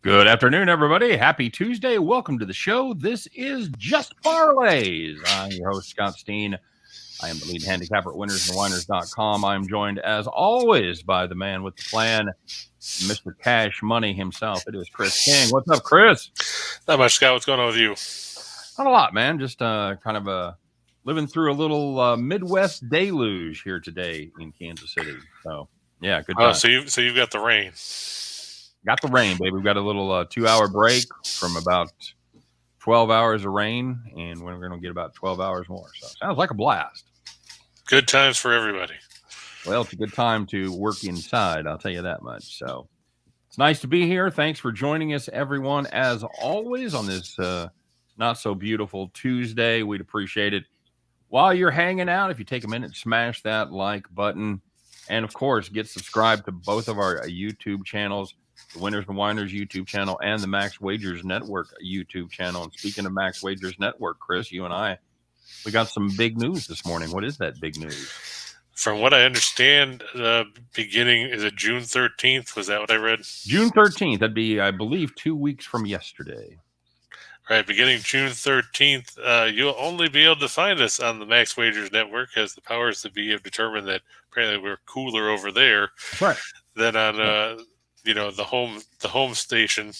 Good afternoon, everybody. Happy Tuesday. Welcome to the show. This is Just Parlays. I'm your host, Scott Steehn. I am the lead handicapper at WHINERS.com. I'm joined, as always, by the man with the plan, Mr. Cash Money himself. It is Chris King. What's up, Chris? Not much, Scott. What's going on with you? Not a lot, man. Just kind of living through a little Midwest deluge here today in Kansas City. So, yeah, good time. So you've got the rain. Got the rain, baby. We've got a little 2-hour break from about 12 hours of rain, and we're going to get about 12 hours more. So sounds like a blast. Good times for everybody. Well, it's a good time to work inside, I'll tell you that much. So it's nice to be here. Thanks for joining us, everyone, as always, on this not-so-beautiful Tuesday. We'd appreciate it. While you're hanging out, if you take a minute, smash that like button. And, of course, get subscribed to both of our YouTube channels, the Winners and Whiners YouTube channel and the Max Wagers Network YouTube channel. And speaking of Max Wagers Network, Chris, you and I, we got some big news this morning. What is that big news? From what I understand, beginning, is it June 13th? Was that what I read? June 13th. That'd be, I believe, 2 weeks from yesterday. Right, beginning June 13th, you'll only be able to find us on the Max Wagers Network, as the powers that be have determined that apparently we're cooler over there than on the home station.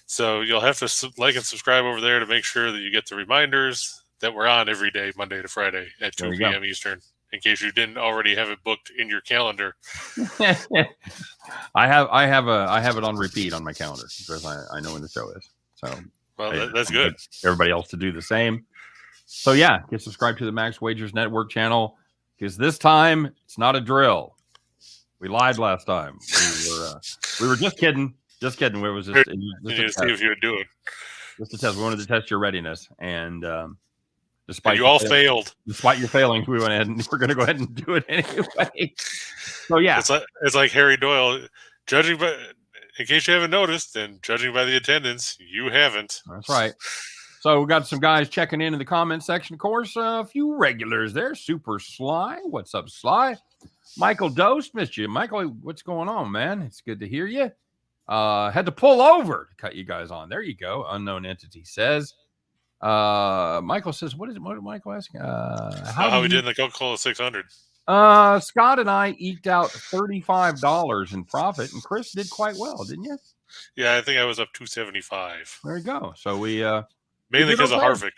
So you'll have to like and subscribe over there to make sure that you get the reminders that we're on every day, Monday to Friday at 2 p.m. Eastern, in case you didn't already have it booked in your calendar. I have it on repeat on my calendar because I know when the show is. So well, that's good. Everybody else to do the same. So yeah, get subscribed to the Max Wagers Network channel, because this time it's not a drill. We lied last time. We were just kidding. Just kidding. It was just to see if you would do it. Just a test. We wanted to test your readiness, and despite you all failed. Despite your failings, we went ahead and we're going to go ahead and do it anyway. So yeah, it's like Harry Doyle, judging by. In case you haven't noticed, and judging by the attendance, you haven't. That's right. So we got some guys checking in the comment section. Of course, a few regulars there. Super Sly. What's up, Sly? Michael Dost, missed you. Michael, what's going on, man? It's good to hear you. Had to pull over to cut you guys on. There you go. Unknown entity says. Michael says, what is it? What did Michael ask? How we did in the Coca-Cola 600. Scott and I eked out $35 in profit, and Chris did quite well, didn't you? Yeah, I think I was up $275. There you go. So we mainly because of Harvick.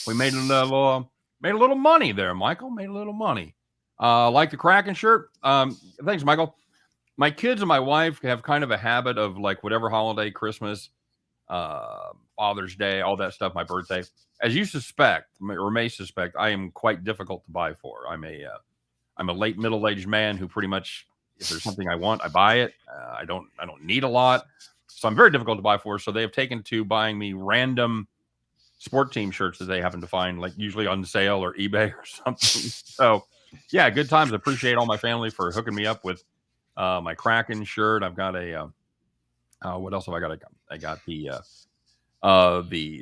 We made a little money there, Michael. Made a little money. Like the Kraken shirt. Thanks, Michael. My kids and my wife have kind of a habit of, like, whatever holiday, Christmas, Father's Day, all that stuff, my birthday. As you suspect, or may suspect, I am quite difficult to buy for. I'm a late middle-aged man who pretty much, if there's something I want, I buy it. I don't need a lot. So I'm very difficult to buy for. So they have taken to buying me random sport team shirts that they happen to find, like usually on sale or eBay or something. So yeah, good times. I appreciate all my family for hooking me up with my Kraken shirt. I've got a what else have I got? I got the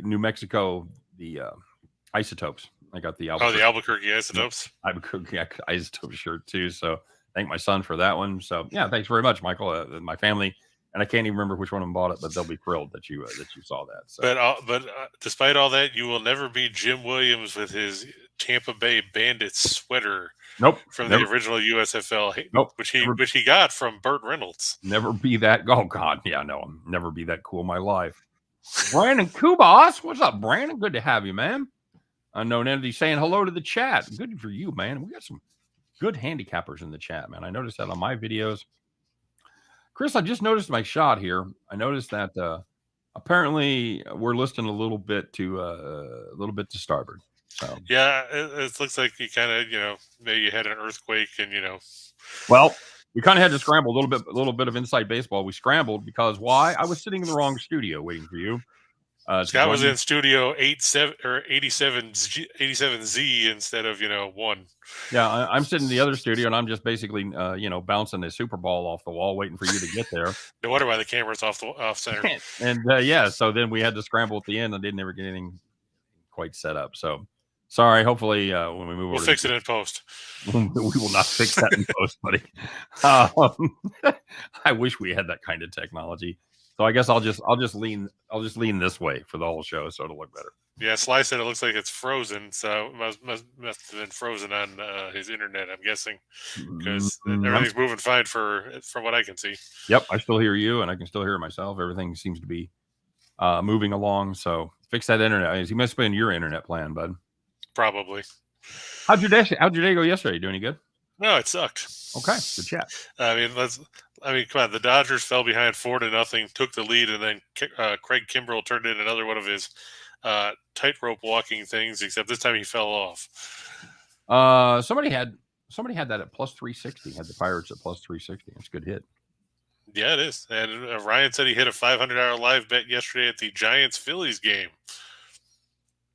New Mexico, the Isotopes. I got the Albuquerque Isotopes. Albuquerque Isotope shirt too. So thank my son for that one. So yeah, thanks very much, Michael. My family, and I can't even remember which one of them bought it, but they'll be thrilled that you saw that. So. But despite all that, you will never be Jim Williams with his Tampa Bay Bandits sweater. Nope. From the original USFL. Nope. Which he got from Burt Reynolds. Never be that. Oh God, yeah, no, I'll never be that cool in my life. Brandon Kubas, what's up, Brandon? Good to have you, man. Unknown entity saying hello to the chat. Good for you, man. We got some good handicappers in the chat, man. I noticed that on my videos. Chris, I just noticed my shot here. I noticed that apparently we're listing a little bit to starboard. So. Yeah, it looks like you kind of, maybe you had an earthquake and, Well, we kind of had to scramble a little bit of inside baseball. We scrambled because why? I was sitting in the wrong studio waiting for you. Scott was in studio 87Z instead of 1. Yeah, I'm sitting in the other studio and I'm just basically bouncing a Super Ball off the wall waiting for you to get there. No wonder why the camera's off center. And so then we had to scramble at the end and didn't ever get anything quite set up. So sorry. Hopefully, when we move, we'll fix it in post. We will not fix that in post, buddy. I wish we had that kind of technology. So I guess I'll just lean this way for the whole show, so it'll look better. Yeah, Sly said it looks like it's frozen, so it must have been frozen on his internet, I'm guessing, because everything's moving fine from what I can see. Yep, I still hear you, and I can still hear myself. Everything seems to be moving along. So fix that internet. You must have been your internet plan, bud. Probably. How'd your day go yesterday? You doing any good? No, it sucked. Okay, good chat. I mean, come on. The Dodgers fell behind 4-0, took the lead, and then Craig Kimbrell turned in another one of his tightrope walking things. Except this time he fell off. Somebody had that at plus 360. Had the Pirates at plus 360. It's a good hit. Yeah, it is. And Ryan said he hit a $500 live bet yesterday at the Giants-Phillies game.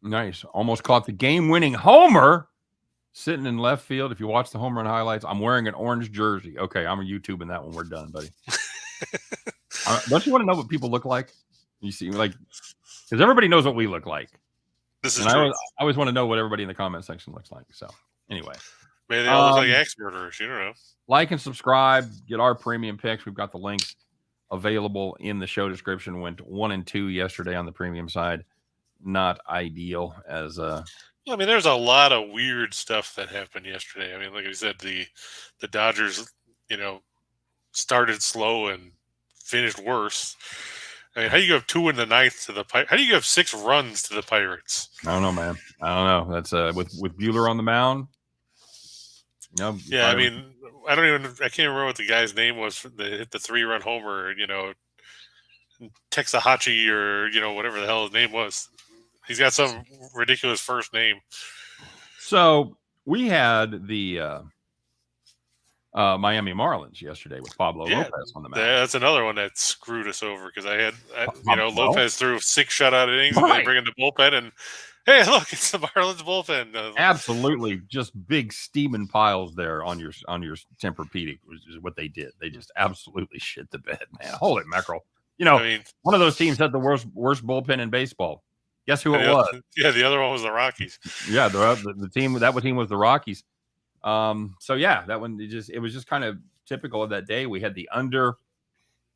Nice. Almost caught the game-winning homer sitting in left field. If you watch the home run highlights, I'm wearing an orange jersey. Okay, I'm YouTubing that when we're done, buddy. Don't you want to know what people look like? You see, like, because everybody knows what we look like. This is true. I always want to know what everybody in the comment section looks like. So, anyway. Maybe they all look like axe murderers. You don't know. Like and subscribe. Get our premium picks. We've got the links available in the show description. Went 1 and 2 yesterday on the premium side. Not ideal as I mean, there's a lot of weird stuff that happened yesterday. I mean, like I said, the Dodgers, started slow and finished worse. I mean, how do you have 2 in the ninth to the Pirates? How do you have 6 runs to the Pirates? I don't know, man. I don't know. That's with Buehler on the mound. Yeah, I mean, I can't remember what the guy's name was that hit the 3-run homer. Texahachi or whatever the hell his name was. He's got some ridiculous first name. So we had the Miami Marlins yesterday with Pablo Lopez on the mound. That's another one that screwed us over because Lopez threw 6 shutout innings and they bring in the bullpen and hey, look, it's the Marlins bullpen. Absolutely, just big steaming piles there on your Tempur-Pedic, which is what they did. They just absolutely shit the bed, man. Holy mackerel! One of those teams had the worst bullpen in baseball. Guess who it was? Yeah, the other one was the Rockies. Yeah, the team was the Rockies. So yeah, that one it was just kind of typical of that day. We had the under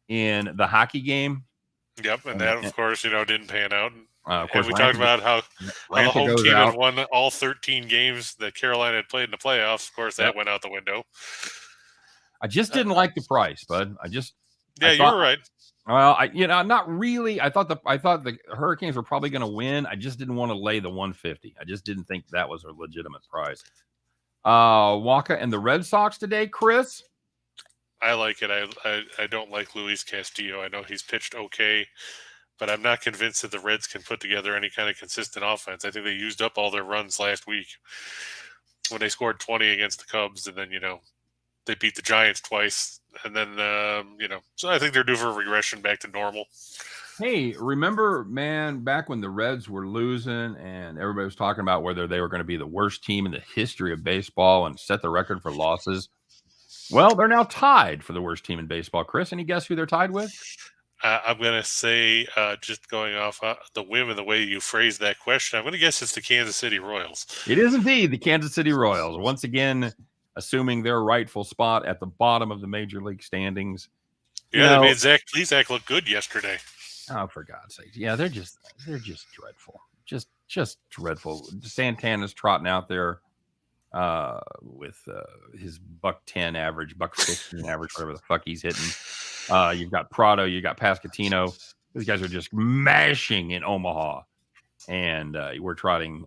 in the hockey game. Yep, and that of course didn't pan out. Of course, we talked about how the home team had won all 13 games that Carolina had played in the playoffs. Of course, that went out the window. I just didn't like the price, bud. You were right. Well, not really. I thought the Hurricanes were probably going to win. I just didn't want to lay the 150. I just didn't think that was a legitimate prize. Waka and the Red Sox today, Chris. I like it. I don't like Luis Castillo. I know he's pitched okay, but I'm not convinced that the Reds can put together any kind of consistent offense. I think they used up all their runs last week when they scored 20 against the Cubs, and then they beat the Giants twice. And then, so I think they're due for a regression back to normal. Hey, remember, man, back when the Reds were losing and everybody was talking about whether they were going to be the worst team in the history of baseball and set the record for losses? Well, they're now tied for the worst team in baseball. Chris, any guess who they're tied with? I'm going to say, just going off the whim and the way you phrased that question, I'm going to guess it's the Kansas City Royals. It is indeed the Kansas City Royals. Once again, assuming their rightful spot at the bottom of the major league standings. Yeah, they made Zach Plesac look good yesterday. Oh, for God's sake. Yeah, they're just dreadful. Just dreadful. Santana's trotting out there with his $110 average, $115 average, whatever the fuck he's hitting. You've got Prado, you got Pasquantino. These guys are just mashing in Omaha. And we're trotting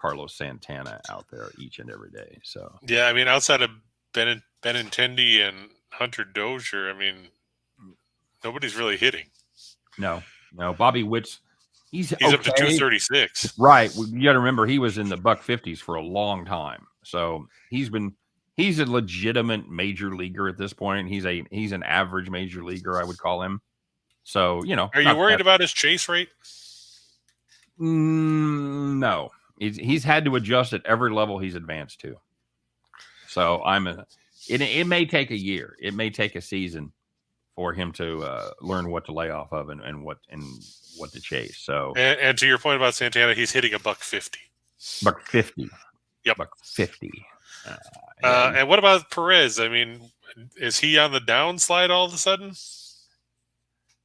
Carlos Santana out there each and every day. So yeah, I mean, outside of Benintendi and Hunter Dozier, I mean, nobody's really hitting. No. Bobby Witt's he's okay. Up to 236. Right. You got to remember he was in the $150s for a long time. So he's a legitimate major leaguer at this point. He's an average major leaguer, I would call him. So, Are you worried about his chase rate? No. He's had to adjust at every level he's advanced to. So it may take a year. It may take a season for him to learn what to lay off of and what to chase. So and to your point about Santana, he's hitting a $150. $150. Yep. $150. And what about Perez? I mean, is he on the downslide all of a sudden?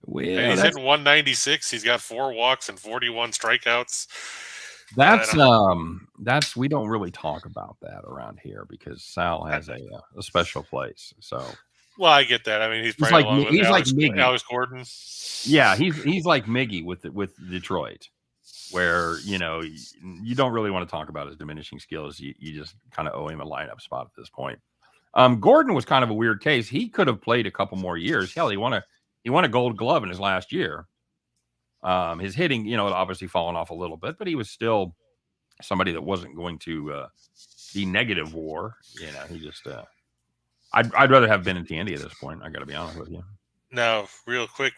Well, and he's hitting 196. He's got 4 walks and 41 strikeouts. That's we don't really talk about that around here because Sal has a special place. So, well, I get that. I mean, he's like Alex Gordon. Yeah, he's like Miggy with Detroit, where you don't really want to talk about his diminishing skills. You just kind of owe him a lineup spot at this point. Gordon was kind of a weird case. He could have played a couple more years. Hell, he won a Gold Glove in his last year. His hitting, had obviously fallen off a little bit, but he was still somebody that wasn't going to be negative WAR. He just I'd rather have Benintendi at this point. I got to be honest with you. Now, real quick,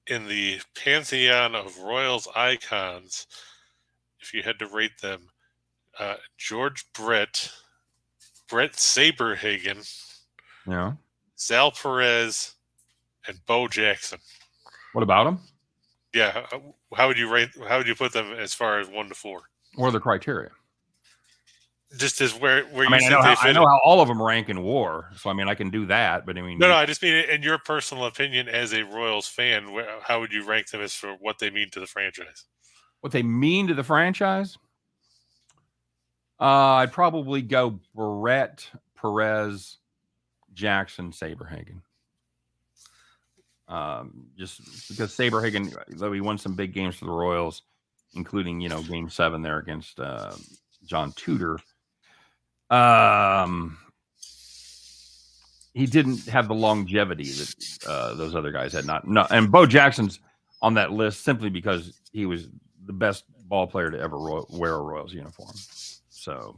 in the pantheon of Royals icons, if you had to rate them, George Brett Saberhagen, Sal Perez, and Bo Jackson. What about them? Yeah, how would you rate? How would you put them as far as 1 to 4? What are the criteria? Just as where you I know how all of them rank in WAR, so I can do that. But no, I just mean in your personal opinion as a Royals fan, how would you rank them as for what they mean to the franchise? What they mean to the franchise? I'd probably go Brett, Perez, Jackson, Saberhagen. Just because Saberhagen, though he won some big games for the Royals, including Game 7 there against John Tudor. He didn't have the longevity that those other guys had. And Bo Jackson's on that list simply because he was the best ball player to ever wear a Royals uniform. So,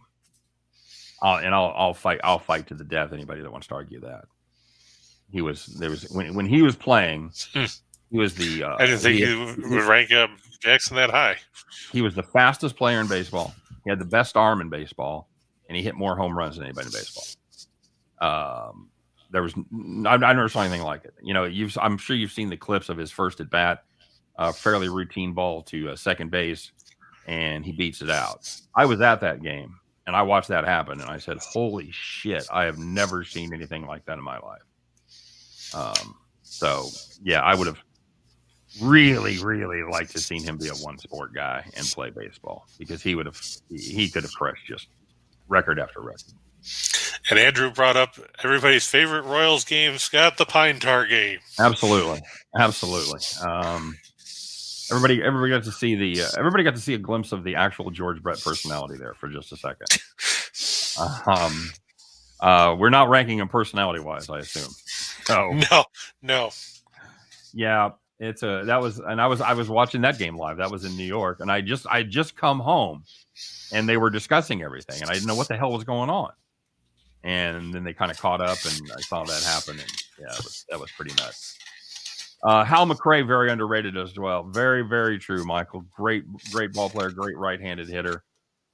I'll fight to the death anybody that wants to argue that. When he was playing, he was the. I didn't think you would rank Jackson that high. He was the fastest player in baseball. He had the best arm in baseball, and he hit more home runs than anybody in baseball. I never saw anything like it. I'm sure you've seen the clips of his first at bat, fairly routine ball to second base, and he beats it out. I was at that game, and I watched that happen, and I said, "Holy shit! I have never seen anything like that in my life." So yeah, I would have really, really liked to seen him be a one sport guy and play baseball because he could have crushed just record after record. And Andrew brought up everybody's favorite Royals game, Scott, the Pine Tar game. Absolutely. Everybody got to see a glimpse of the actual George Brett personality there for just a second. We're not ranking him personality wise, I assume. No. Yeah, I was watching that game live. That was in New York, and I just come home, and they were discussing everything, and I didn't know what the hell was going on. And then they kind of caught up, and I saw that happen, and yeah, that was pretty nuts. Hal McRae, very underrated as well. Very, very true, Michael. Great ball player, great right-handed hitter.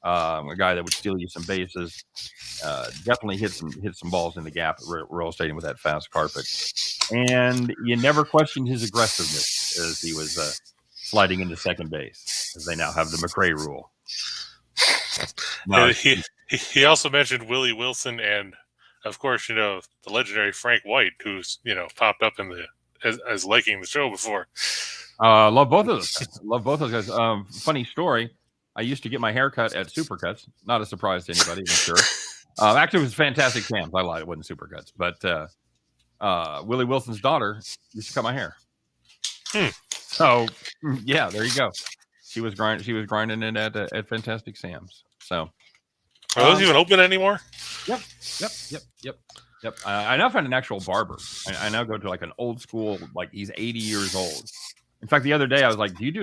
A guy that would steal you some bases. Definitely hit some balls in the gap at Royal Stadium with that fast carpet. And you never questioned his aggressiveness as he was sliding into second base, as they now have the McRae rule. He also mentioned Willie Wilson and, of course, the legendary Frank White, who's popped up in as liking the show before. Love both of those guys. Funny story. I used to get my hair cut at Supercuts. Not a surprise to anybody, I'm sure. Actually, it was Fantastic Sam's. I lied. It wasn't Supercuts. But Willie Wilson's daughter used to cut my hair. So, yeah, there you go. She was grinding it at Fantastic Sam's. So, are those even open anymore? Yep. I now find an actual barber. I now go to like an old school, like he's 80 years old. In fact, the other day I was like, can you do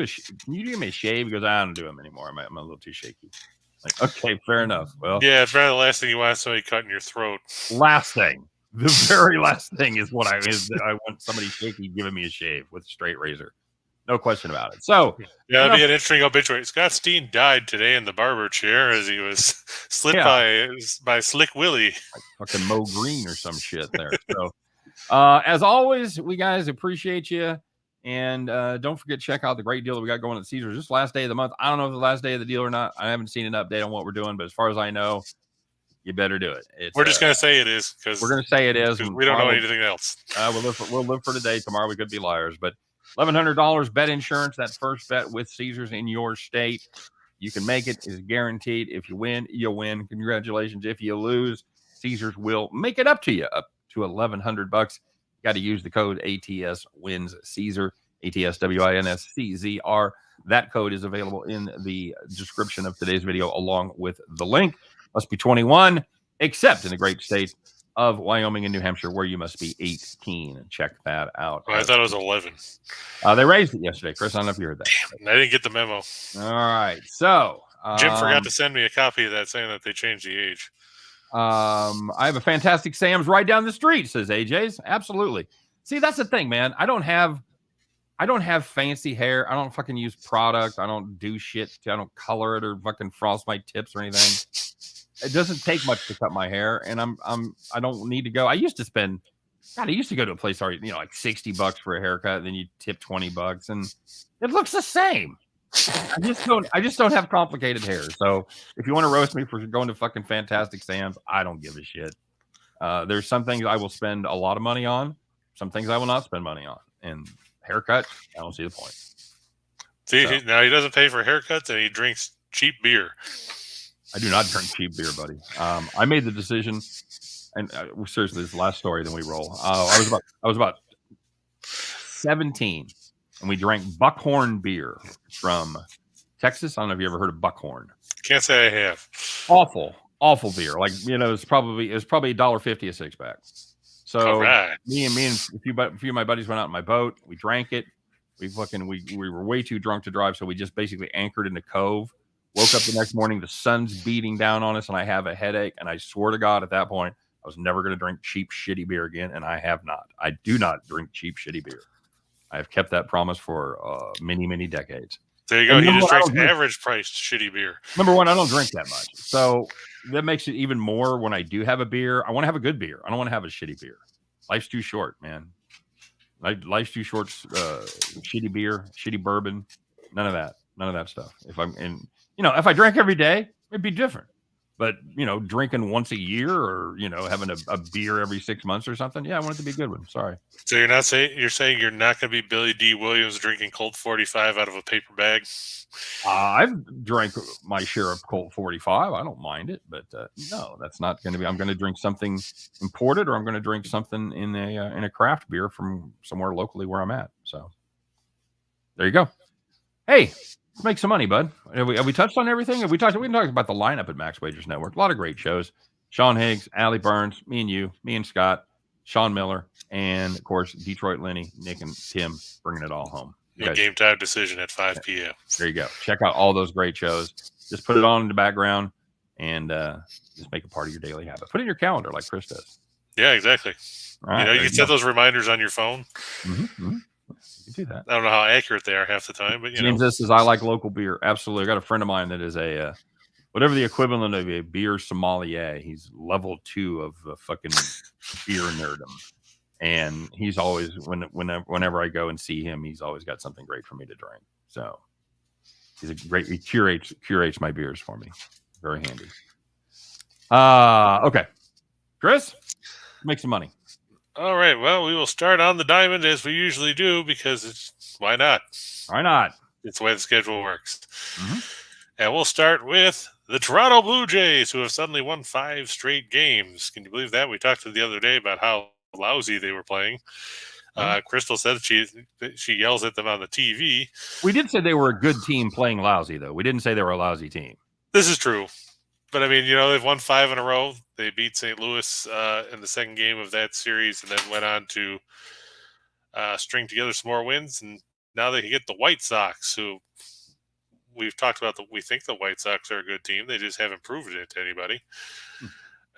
me a shave? He goes, I don't do them anymore. I'm a little too shaky. Like, okay, fair enough. Well, yeah, it's probably the last thing you want somebody cutting your throat. Last thing. The very last thing is I want somebody shaky giving me a shave with a straight razor. No question about it. So yeah, that'd be an interesting obituary. Scott Steehn died today in the barber chair as he was slit by Slick Willie. Like fucking Mo Green or some shit there. So as always, we guys appreciate you. And don't forget to check out the great deal that we got going at Caesars. This last day of the month. I don't know if it's the last day of the deal or not. I haven't seen an update on what we're doing, but as far as I know, you better do it. We're just going to say it is. We're going to say it is. We don't know anything else. We'll live for today. Tomorrow we could be liars. But $1,100 bet insurance. That first bet with Caesars in your state. You can make it. Is guaranteed. If you win, you'll win. Congratulations. If you lose, Caesars will make it up to you, up to $1,100. Got to use the code ATS wins Caesar, ATS WINSCZR. That code is available in the description of today's video along with the link. Must be 21, except in the great state of Wyoming and New Hampshire, where you must be 18. Check that out. I thought it was 11. They raised it yesterday. Chris, I don't know if you heard that. Damn, I didn't get the memo. All right. So Jim forgot to send me a copy of that saying that they changed the age. I have a fantastic Sam's right down the street, says AJ's. Absolutely. See, that's the thing, man. I don't have fancy hair. I don't fucking use product. I don't do shit. I don't color it or fucking frost my tips or anything. It doesn't take much to cut my hair, and I don't need to go. I used to go to a place already, like $60 for a haircut, and then you tip $20, and it looks the same. I just don't have complicated hair. So if you want to roast me for going to fucking Fantastic Sam's, I don't give a shit. There's some things I will spend a lot of money on, some things I will not spend money on, and haircut, I don't see the point. See, now he doesn't pay for haircuts, and he drinks cheap beer. I do not drink cheap beer, buddy. I made the decision, and seriously, this is the last story, then we roll. I was about 17, and we drank Buckhorn beer from Texas. I don't know if you ever heard of Buckhorn. Can't say I have. Awful beer. Like, it's probably $1.50 a six pack. So me and a few of my buddies went out in my boat. We drank it. We were way too drunk to drive, so we just basically anchored in the cove. Woke up the next morning, the sun's beating down on us, and I have a headache. And I swear to God, at that point, I was never going to drink cheap, shitty beer again, and I have not. I do not drink cheap, shitty beer. I have kept that promise for many, many decades. There you go. He just drinks average-priced shitty beer. Number one, I don't drink that much. So that makes it even more when I do have a beer. I want to have a good beer. I don't want to have a shitty beer. Life's too short, man. Life's too short. Shitty beer, shitty bourbon, none of that stuff. If I drank every day, it'd be different. But drinking once a year, or having a beer every 6 months or something, I want it to be a good one. Sorry. So you're saying you're not going to be Billy D. Williams drinking Colt 45 out of a paper bag? I've drank my share of Colt 45. I don't mind it, but no, that's not going to be. I'm going to drink something imported, or I'm going to drink something in a craft beer from somewhere locally where I'm at. So there you go. Hey, let's make some money, bud. Have we touched on everything? We talked about the lineup at Max Wagers Network. A lot of great shows. Sean Higgs, Allie Burns, me and Scott, Sean Miller, and of course Detroit Lenny, Nick, and Tim bringing it all home. Game time decision at 5 p.m. There you go. Check out all those great shows. Just put it on in the background and just make it part of your daily habit. Put it in your calendar like Chris does. Yeah, exactly. Right, you can set those reminders on your phone. Mm-hmm. You can do that. I don't know how accurate they are half the time, but James, this is I like local beer. Absolutely. I got a friend of mine that is a whatever the equivalent of a beer sommelier. He's level 2 of fucking beer nerdom. And he's always, whenever I go and see him, he's always got something great for me to drink. So he curates my beers for me. Very handy. Okay. Chris, make some money. All right. Well, we will start on the diamond as we usually do, because why not? Why not? It's the way the schedule works. Mm-hmm. And we'll start with the Toronto Blue Jays, who have suddenly won 5 straight games. Can you believe that? We talked the other day about how lousy they were playing. Crystal said she yells at them on the TV. We did say they were a good team playing lousy, though. We didn't say they were a lousy team. This is true. But, I mean, they've won 5 in a row. They beat St. Louis in the second game of that series, and then went on to string together some more wins. And now they can get the White Sox, who we've talked about. We think the White Sox are a good team. They just haven't proven it to anybody.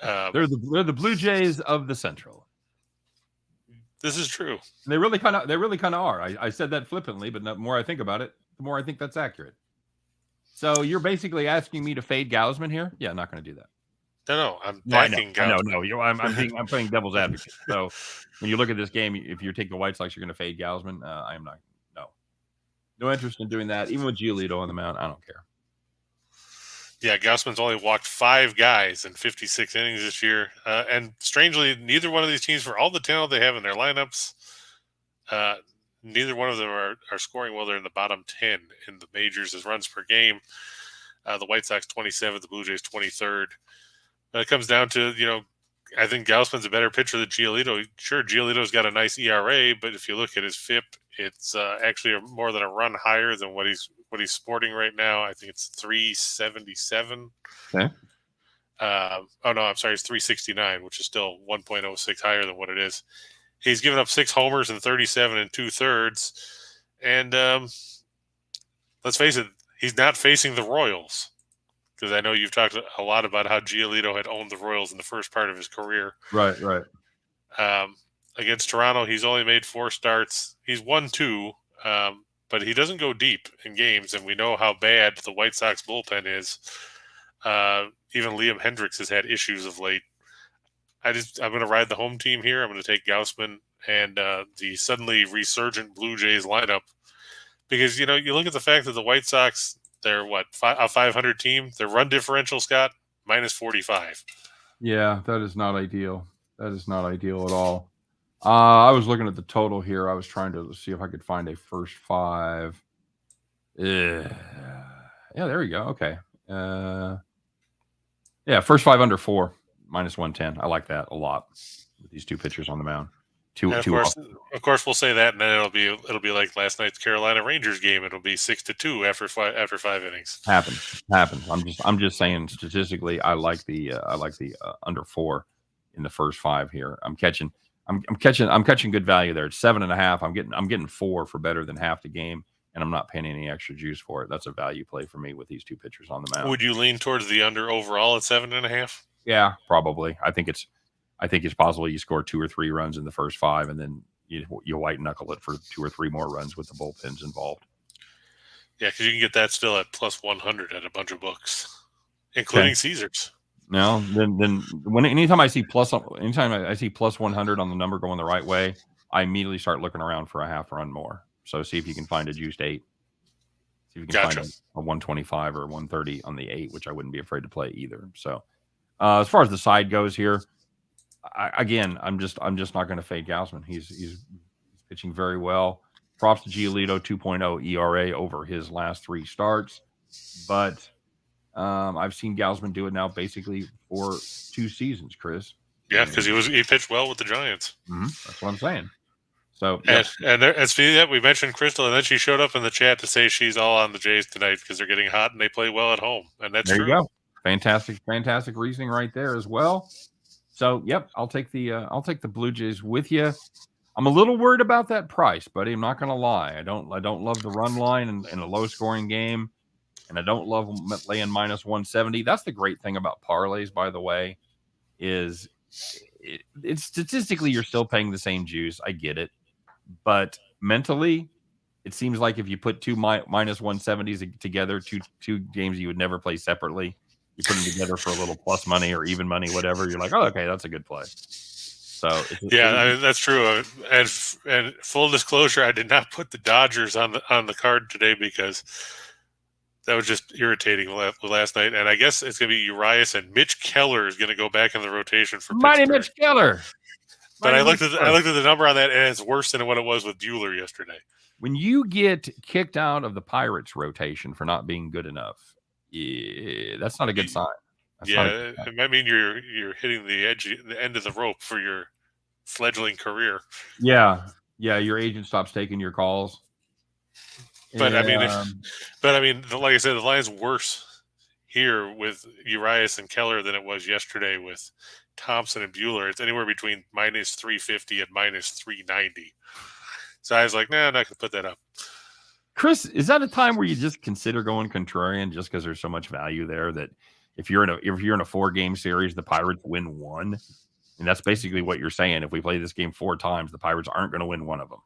They're the Blue Jays of the Central. This is true. And they really kind of are. I said that flippantly, but the more I think about it, the more I think that's accurate. So you're basically asking me to fade Gausman here? Yeah, I'm not going to do that. No, I'm backing Gausman. No. I'm playing devil's advocate. So when you look at this game, if you take the White Sox, you're going to fade Gausman. I am not. No interest in doing that. Even with Giolito on the mound, I don't care. Yeah, Gausman's only walked 5 guys in 56 innings this year. And strangely, neither one of these teams, for all the talent they have in their lineups, neither one of them are scoring well. They're in the bottom 10 in the majors as runs per game. The White Sox 27th, the Blue Jays 23rd. But it comes down to, I think Gausman's a better pitcher than Giolito. Sure, Giolito's got a nice ERA, but if you look at his FIP, it's actually more than a run higher than what he's sporting right now. I think it's 377. Okay. Oh no, I'm sorry, it's 369, which is still 1.06 higher than what it is. He's given up 6 homers in 37 2/3, and let's face it, he's not facing the Royals. Because I know you've talked a lot about how Giolito had owned the Royals in the first part of his career. Right. Against Toronto, he's only made 4 starts. He's won 2, but he doesn't go deep in games, and we know how bad the White Sox bullpen is. Even Liam Hendricks has had issues of late. I'm going to ride the home team here. I'm going to take Gausman and the suddenly resurgent Blue Jays lineup. Because, you look at the fact that the White Sox, they're a 500 team. Their run differential, Scott, -45. Yeah, that is not ideal. That is not ideal at all. I was looking at the total here. I was trying to see if I could find a first 5. Yeah, there we go. Okay. Yeah, first 5 under 4, -110. I like that a lot with these 2 pitchers on the mound. Of course, we'll say that, and then it'll be like last night's Carolina Rangers game. It'll be 6-2 after 5 innings. Happens. I'm just saying statistically, I like the under 4 in the first 5 here. I'm catching good value there. It's 7.5. I'm getting 4 for better than half the game, and I'm not paying any extra juice for it. That's a value play for me with these 2 pitchers on the mound. Would you lean towards the under overall at 7.5? Yeah, probably. I think it's possible you score 2 or 3 runs in the first 5, and then you white knuckle it for 2 or 3 more runs with the bullpens involved. Yeah, because you can get that still at +100 at a bunch of books, including Caesars. No, then anytime I see +100 on the number going the right way, I immediately start looking around for a half run more. So see if you can find a juiced 8. See if you can find a 125 or 130 on the 8, which I wouldn't be afraid to play either. So as far as the side goes here, I'm just not going to fade Gausman. He's pitching very well. Props to Giolito, 2.0 ERA over his last 3 starts, but I've seen Gausman do it now basically for 2 seasons, Chris. Yeah, because he pitched well with the Giants. Mm-hmm. That's what I'm saying. So and speaking of that, we mentioned Crystal, and then she showed up in the chat to say she's all on the Jays tonight because they're getting hot and they play well at home, and that's there true. You go. Fantastic reasoning right there as well. So, yep, I'll take the Blue Jays with you. I'm a little worried about that price, buddy. I'm not going to lie. I don't love the run line in a low-scoring game, and I don't love laying -170. That's the great thing about parlays, by the way, is it's statistically you're still paying the same juice. I get it, but mentally, it seems like if you put 2 -170s together, two games you would never play separately. You put them together for a little plus money or even money, whatever. You're like, oh, okay, that's a good play. So that's true. And full disclosure, I did not put the Dodgers on the card today because that was just irritating last night. And I guess it's going to be Urias and Mitch Keller is going to go back in the rotation for Mighty Pittsburgh. Mitch Keller. But I looked at the number on that, and it's worse than what it was with Buehler yesterday. When you get kicked out of the Pirates rotation for not being good enough, yeah, that's not a good sign. It might mean you're hitting the end of the rope for your fledgling career. Yeah, your agent stops taking your calls. But I mean, like I said, the line's worse here with Urias and Keller than it was yesterday with Thompson and Buehler. It's anywhere between -350 and -390. So I was like, nah, I'm not going to put that up. Chris, is that a time where you just consider going contrarian just because there's so much value there that if you're in a 4-game series, the Pirates win 1, and that's basically what you're saying. If we play this game 4 times, the Pirates aren't going to win 1 of them.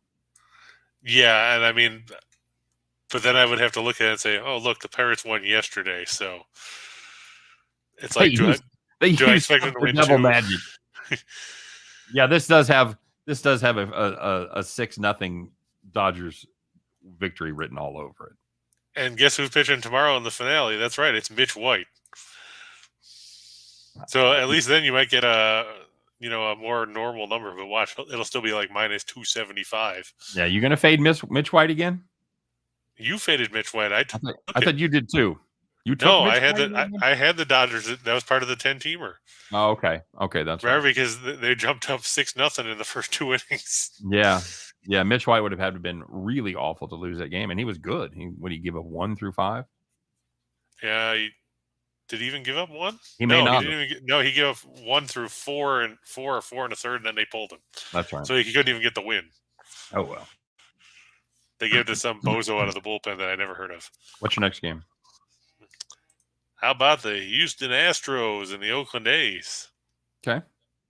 Yeah, and I mean, but then I would have to look at it and say, oh, look, the Pirates won yesterday, so it's like, do I expect them to win double 2? Magic. Yeah, this does have a 6-0 Dodgers victory written all over it. And guess who's pitching tomorrow in the finale? That's right, it's Mitch White. So at least then you might get a more normal number, but watch, it'll still be like minus 275. Yeah, you gonna fade Mitch White again? You faded Mitch White. I thought you did too. You took no, Mitch I had White I had the Dodgers. That was part of the 10-teamer. Oh, okay, that's Remember, right. because they jumped up 6-0 in the first 2 innings. Yeah. Mitch White would have had to been really awful to lose that game, and he was good. Would he give up 1 through 5? Yeah. Did he even give up 1? He may not. He gave up 1 through 4 and 4 or 4 and a third, and then they pulled him. That's right. So he couldn't even get the win. Oh well. They gave it to some bozo out of the bullpen that I never heard of. What's your next game? How about the Houston Astros and the Oakland A's? Okay.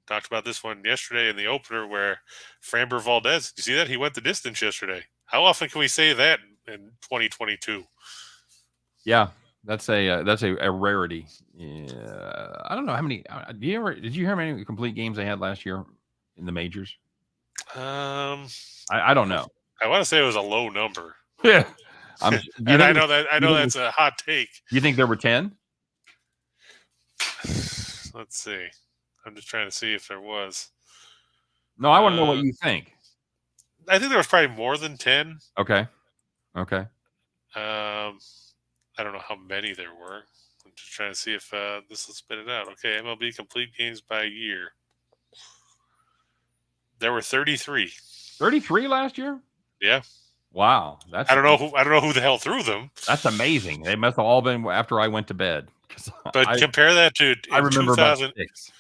Talked about this one yesterday in the opener where Framber Valdez, you see that? He went the distance yesterday. How often can we say that in 2022? Yeah, that's a rarity. Yeah, I don't know how many. Did you hear how many complete games they had last year in the majors? I don't know. I want to say it was a low number. Yeah, I know that's a hot take. You think there were 10? Let's see. I'm just trying to see if there was. No, I want to know what you think. I think there was probably more than 10. Okay. I don't know how many there were. I'm just trying to see if this will spit it out. Okay, MLB complete games by year. There were 33. 33 last year? Yeah. Wow. I don't know who the hell threw them. That's amazing. They must have all been after I went to bed. But compare that to I remember 2006.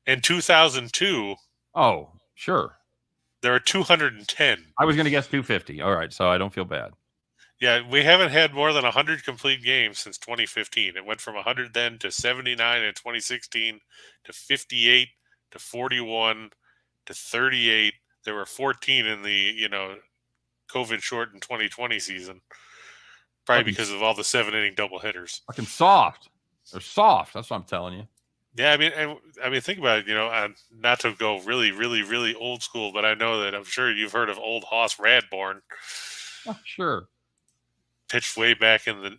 In 2002. Oh, sure. There were 210. I was going to guess 250. All right, so I don't feel bad. Yeah, we haven't had more than 100 complete games since 2015. It went from 100 then to 79 in 2016 to 58 to 41 to 38. There were 14 in the, COVID shortened 2020 season. Probably because of all the 7-inning doubleheaders. Fucking soft. They're soft. That's what I'm telling you. Yeah, I mean, think about it. Not to go really, really, really old school, but I know that I'm sure you've heard of old Hoss Radbourne. Oh, sure. Pitched way back in the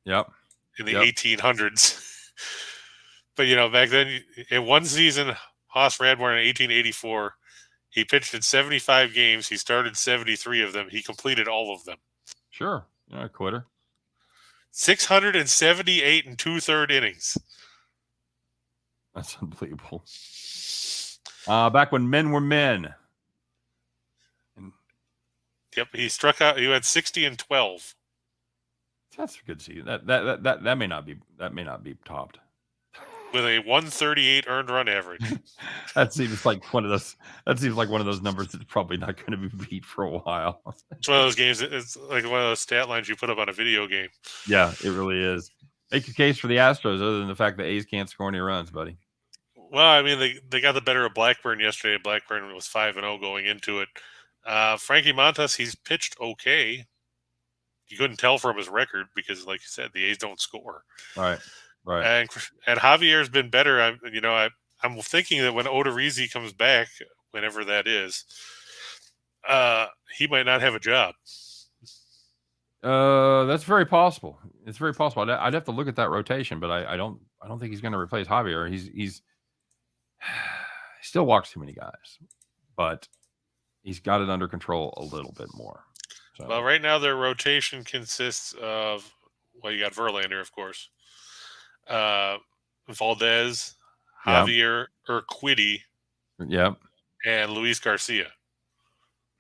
Yep. In the 1800s. But back then, in one season, Hoss Radbourne in 1884, he pitched in 75 games. He started 73 of them. He completed all of them. Sure. You're not a quitter. 678 and 2/3 innings. That's unbelievable. Back when men were men. Yep, he struck out. He had 60 and 12. That's a good season. That may not be topped. With a 138 earned run average. That seems like one of those numbers that's probably not going to be beat for a while. It's one of those games. It's like one of those stat lines you put up on a video game. Yeah, it really is. Make a case for the Astros, other than the fact that A's can't score any runs, buddy. Well, I mean, they got the better of Blackburn yesterday. Blackburn was 5-0 going into it. Frankie Montas, he's pitched okay. You couldn't tell from his record because, like you said, the A's don't score. Right. And Javier's been better. I'm thinking that when Odorizzi comes back, whenever that is, he might not have a job. That's very possible. It's very possible. I'd have to look at that rotation, but I don't think he's going to replace Javier. He still walks too many guys, but he's got it under control a little bit more. So. Well, right now their rotation consists of, you got Verlander, of course, Valdez, Javier, Urquidy, yep, and Luis Garcia.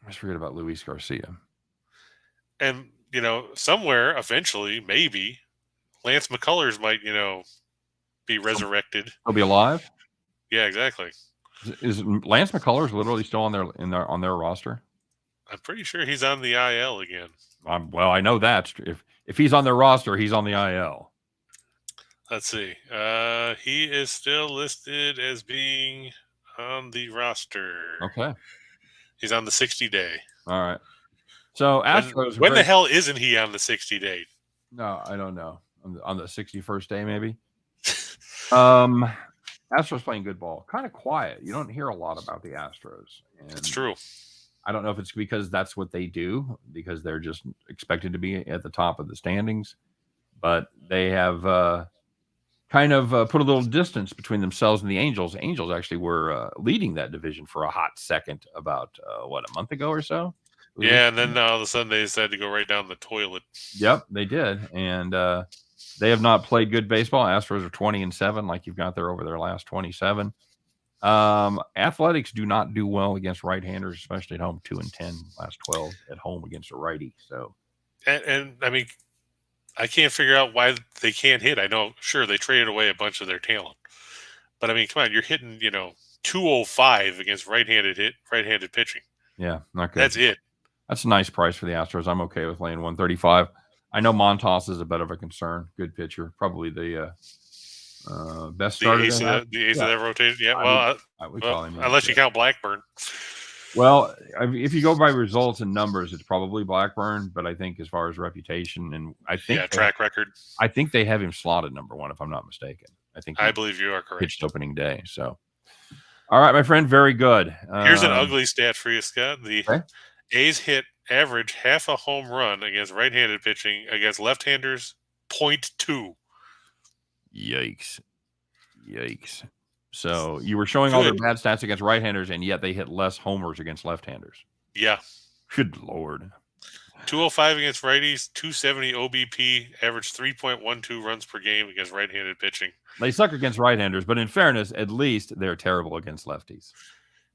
I just forget about Luis Garcia. And somewhere eventually, maybe Lance McCullers might, be resurrected. He'll be alive. Yeah, exactly. Is Lance McCullers literally still on their roster? I'm pretty sure he's on the IL again. Well, I know that if he's on their roster, he's on the IL. Let's see. He is still listed as being on the roster. Okay. He's on the 60-day. All right. So Astros. When the hell isn't he on the 60-day? No, I don't know. On the 61st day, maybe. Astros playing good ball. Kind of quiet. You don't hear a lot about the Astros. It's true. I don't know if it's because that's what they do, because they're just expected to be at the top of the standings. But they have kind kind of put a little distance between themselves and the Angels. The Angels actually were leading that division for a hot second about, a month ago or so? Yeah, and then all of a sudden they decided to go right down the toilet. Yep, they did. And they have not played good baseball. Astros are 20-7, like you've got there over their last 27. Athletics do not do well against right-handers, especially at home. 2-10, last 12 at home against a righty. So, and I mean, I can't figure out why they can't hit. I know, sure, they traded away a bunch of their talent, but I mean, come on, you're hitting 205 against right-handed pitching. Yeah, not good. That's it. That's a nice price for the Astros. I'm okay with laying 135. I know Montas is a bit of a concern. Good pitcher, probably the best starter. The ace of that rotation. Yeah, I would call him unless you count Blackburn. Well, if you go by results and numbers, it's probably Blackburn. But I think as far as reputation and track record, I think they have him slotted number one, if I'm not mistaken. I believe you are correct. Pitched opening day. So, all right, my friend, very good. Here's an ugly stat for you, Scott. The A's hit average half a home run against right-handed pitching against left-handers, 0.2. Yikes. So you were showing all their bad stats against right-handers, and yet they hit less homers against left-handers. Yeah. Good Lord. 205 against righties, 270 OBP, average 3.12 runs per game against right-handed pitching. They suck against right-handers, but in fairness, at least they're terrible against lefties.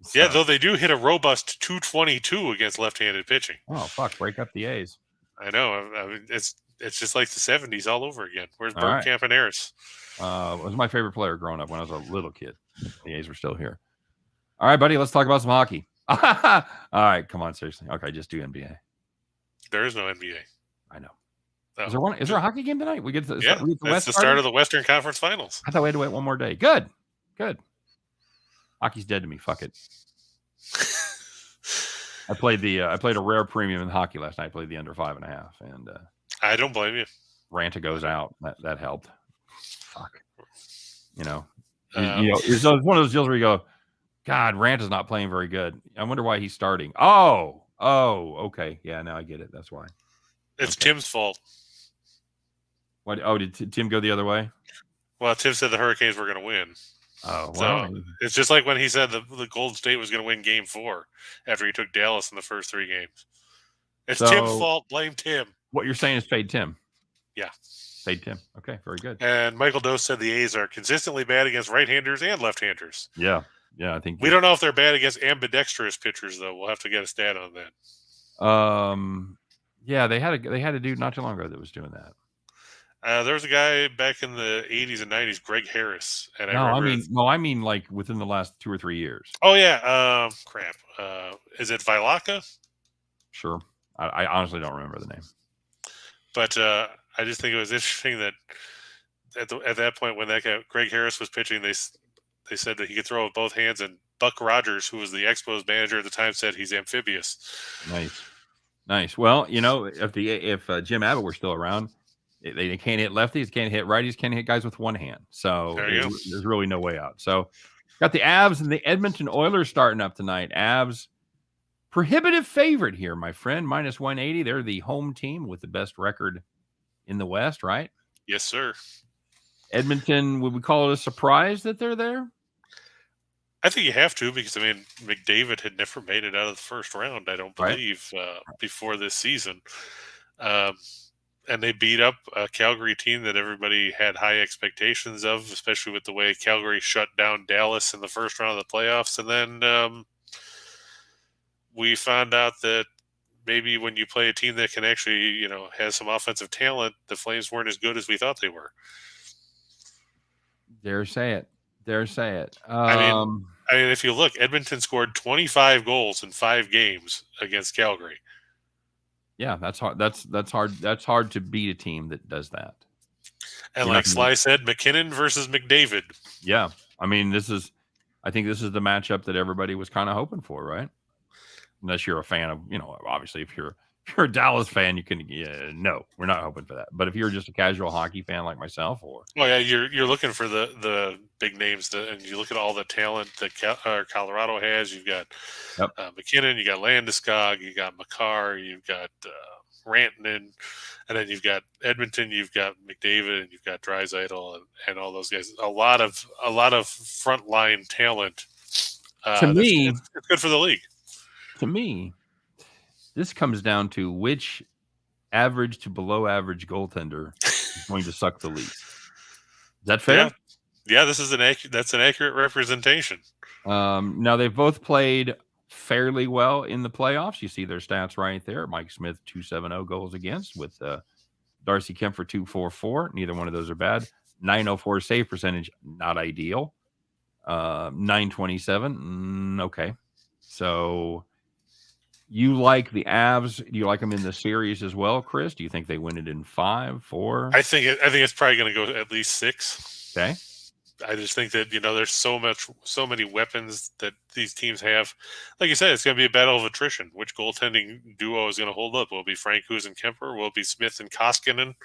So. Yeah, though they do hit a robust 222 against left-handed pitching. Oh, fuck. Break up the A's. I know. I mean, it's just like the 70s all over again. Where's Bergkamp and Harris? Was my favorite player growing up when I was a little kid. The A's were still here. All right, buddy, let's talk about some hockey. All right, come on, seriously. Okay, just do NBA. There is no NBA. I know. Oh. Is there a hockey game tonight? We get to it's the start of the Western Conference Finals. I thought we had to wait one more day. Good. Hockey's dead to me. Fuck it. I played a rare premium in hockey last night. I played the under 5.5, and I don't blame you. Ranta goes out. That helped. Fuck. It's one of those deals where you go, God, Ranta's not playing very good. I wonder why he's starting. Oh, okay. Yeah, now I get it. That's why. It's Tim's fault. What? Oh, did Tim go the other way? Well, Tim said the Hurricanes were going to win. Oh, wow. So it's just like when he said the Golden State was going to win Game 4 after he took Dallas in the first 3 games. It's Tim's fault. Blame Tim. What you're saying is fade Tim. Yeah. Fade Tim. Okay, very good. And Michael Dose said the A's are consistently bad against right-handers and left-handers. Yeah, I think we don't know if they're bad against ambidextrous pitchers though. We'll have to get a stat on that. Yeah, they had a dude not too long ago that was doing that. There was a guy back in the 80s and 90s, Greg Harris. And I mean like within the last 2 or 3 years. Oh yeah, crap. Is it Vilaka? Sure. I honestly don't remember the name. But I just think it was interesting that at that point when that guy Greg Harris was pitching, they said that he could throw with both hands, and Buck Rogers, who was the Expos manager at the time, said he's amphibious. Nice. Well, if Jim Abbott were still around, they can't hit lefties, can't hit righties, can't hit guys with one hand. So there's really no way out. So got the Avs and the Edmonton Oilers starting up tonight. Avs prohibitive favorite here, my friend, minus 180. They're the home team with the best record in the West, right? Yes, sir. Edmonton, would we call it a surprise that they're there? I think you have to, because McDavid had never made it out of the first round, I don't believe, before this season. And they beat up a Calgary team that everybody had high expectations of, especially with the way Calgary shut down Dallas in the first round of the playoffs. And then we found out that maybe when you play a team that can actually, has some offensive talent, the Flames weren't as good as we thought they were. Dare say it. I mean, if you look, Edmonton scored 25 goals in 5 games against Calgary. Yeah, that's hard. That's hard. That's hard to beat a team that does that. And like Sly said, McKinnon versus McDavid. Yeah, I mean, I think this is the matchup that everybody was kind of hoping for, right? unless you're a fan of, obviously if you're a Dallas fan, you can, no, we're not hoping for that. But if you're just a casual hockey fan like myself, or you're looking for the big names, and you look at all the talent that Colorado has. You've got McKinnon, you got Landeskog, you got Makar, you've got Rantanen, and then you've got Edmonton, you've got McDavid, and you've got Draisaitl, and all those guys. A lot of frontline talent. To me, it's good for the league. To me, this comes down to which average to below average goaltender is going to suck the least. Is that fair? Yeah, this is that's an accurate representation. Now they've both played fairly well in the playoffs. You see their stats right there. Mike Smith 270 goals against with Darcy Kemper 244. Neither one of those are bad. 904 save percentage, not ideal. 927, okay. So you like the Avs? Do you like them in the series as well, Chris? Do you think they win it in 5, 4? I think it's probably going to go at least 6. Okay. I just think that there's so many weapons that these teams have. Like you said, it's going to be a battle of attrition. Which goaltending duo is going to hold up? Will it be Francouz and Kemper? Will it be Smith and Koskinen?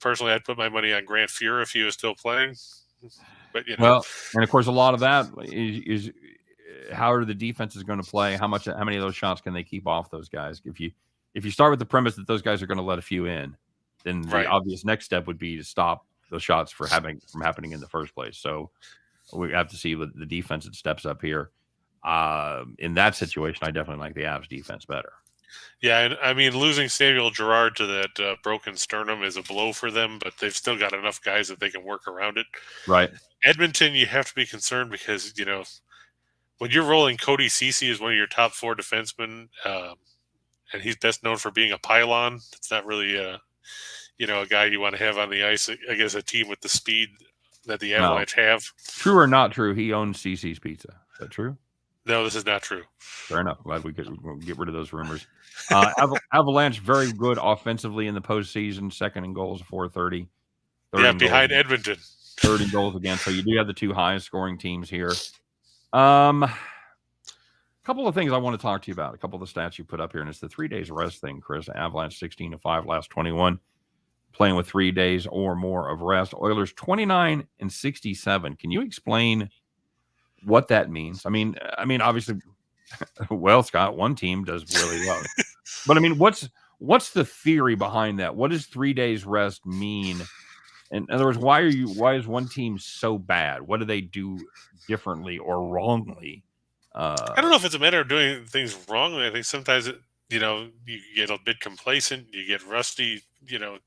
Personally, I'd put my money on Grant Fuhr if he was still playing. But well, and of course, a lot of that is how are the defenses going to play? How many of those shots can they keep off those guys? If you start with the premise that those guys are going to let a few in, then the obvious next step would be to stop those shots from happening in the first place. So we have to see the defense that steps up here. In that situation, I definitely like the Avs defense better. Yeah, and I mean, losing Samuel Girard to that broken sternum is a blow for them, but they've still got enough guys that they can work around it. Right. Edmonton, you have to be concerned because, when you're rolling Cody Ceci as one of your top 4 defensemen, and he's best known for being a pylon, it's not really a guy you want to have on the ice against a team with the speed that the Avalanche have. True or not true, he owns Ceci's Pizza. Is that true? No, this is not true. Fair enough. Glad we could get rid of those rumors. Avalanche very good offensively in the postseason. Second in goals, 430. Behind Edmonton. Third in goals against. So you do have the 2 highest scoring teams here. A couple of things I want to talk to you about. A couple of the stats you put up here, and it's the 3 days rest thing, Chris. Avalanche 16-5 last 21, playing with 3 days or more of rest. Oilers 29-67. Can you explain what that means? I mean, obviously, well, Scott, one team does really well, but I mean, what's the theory behind that? What does 3 days rest mean? In other words, why is one team so bad? What do they do differently or wrongly? I don't know if it's a matter of doing things wrongly. I think sometimes you get a bit complacent, you get rusty.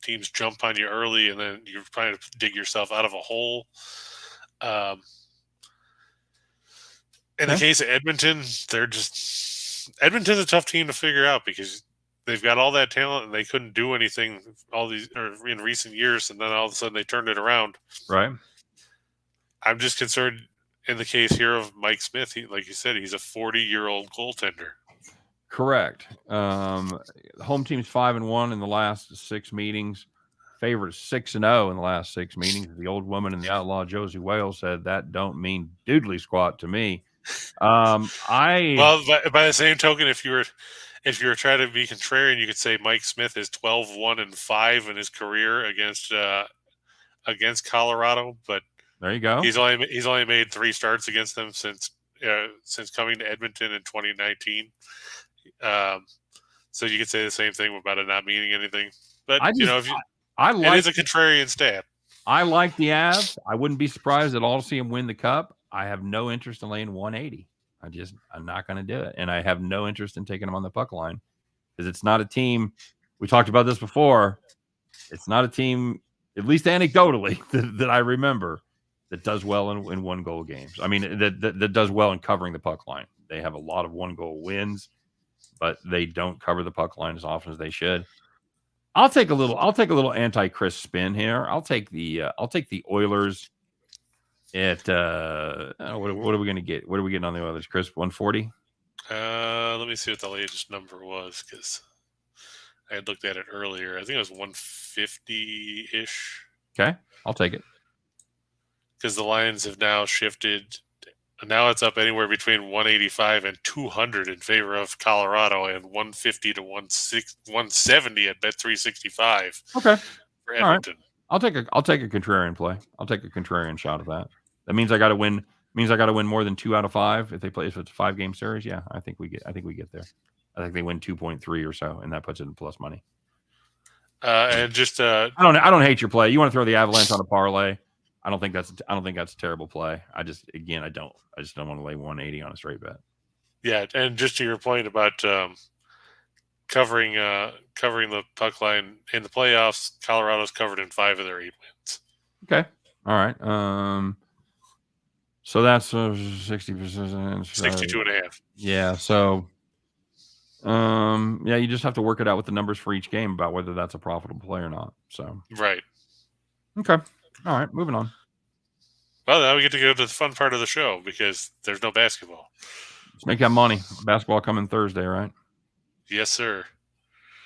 Teams jump on you early, and then you're trying to dig yourself out of a hole. In the case of Edmonton, Edmonton's a tough team to figure out because they've got all that talent and they couldn't do anything in recent years, and then all of a sudden they turned it around. Right. I'm just concerned in the case here of Mike Smith. Like you said, he's a 40-year-old goaltender. Correct. Home team's 5-1 in the last 6 meetings. Favorite 6-0 in the last 6 meetings. The old woman in the outlaw Josie Wales said that don't mean doodly squat to me. Well, by the same token, if you were trying to be contrarian, you could say Mike Smith is 12-1-5 in his career against Colorado. But there you go. He's only made 3 starts against them since coming to Edmonton in 2019. So you could say the same thing about it not meaning anything. But it is a contrarian stat. I like the Avs. I wouldn't be surprised at all to see them win the cup. I have no interest in laying 180. I'm not going to do it. And I have no interest in taking them on the puck line because it's not a team. We talked about this before. It's not a team, at least anecdotally, that I remember that does well in 1-goal games. I mean, that does well in covering the puck line. They have a lot of 1-goal wins, but they don't cover the puck line as often as they should. I'll take a little anti-Chris spin here. I'll take the Oilers at what are we going to get? What are we getting on the Oilers, Chris? 140? Let me see what the latest number was because I had looked at it earlier. I think it was 150-ish. Okay, I'll take it. Because the Lions have now shifted Now it's up anywhere between 185 and 200 in favor of Colorado, and 150 to 170 at Bet365. Okay. For All right. Edmonton. I'll take a contrarian play. I'll take a contrarian shot at that. That means I got to win. Means I got to win more than 2 out of 5 if it's a 5-game series. Yeah, I think we get there. I think they win 2.3 or so, and that puts it in plus money. And just I don't hate your play. You want to throw the Avalanche on a parlay? I don't think that's a terrible play. I just don't want to lay 180 on a straight bet. Yeah, and just to your point about covering the puck line in the playoffs, Colorado's covered in 5 of their 8 wins. Okay. All right. So that's 60%. 62.5. Yeah. So, yeah, you just have to work it out with the numbers for each game about whether that's a profitable play or not. So, right. Okay. All right. Moving on. Well, now we get to go to the fun part of the show because there's no basketball. Let's make that money. Basketball coming Thursday, right? Yes, sir.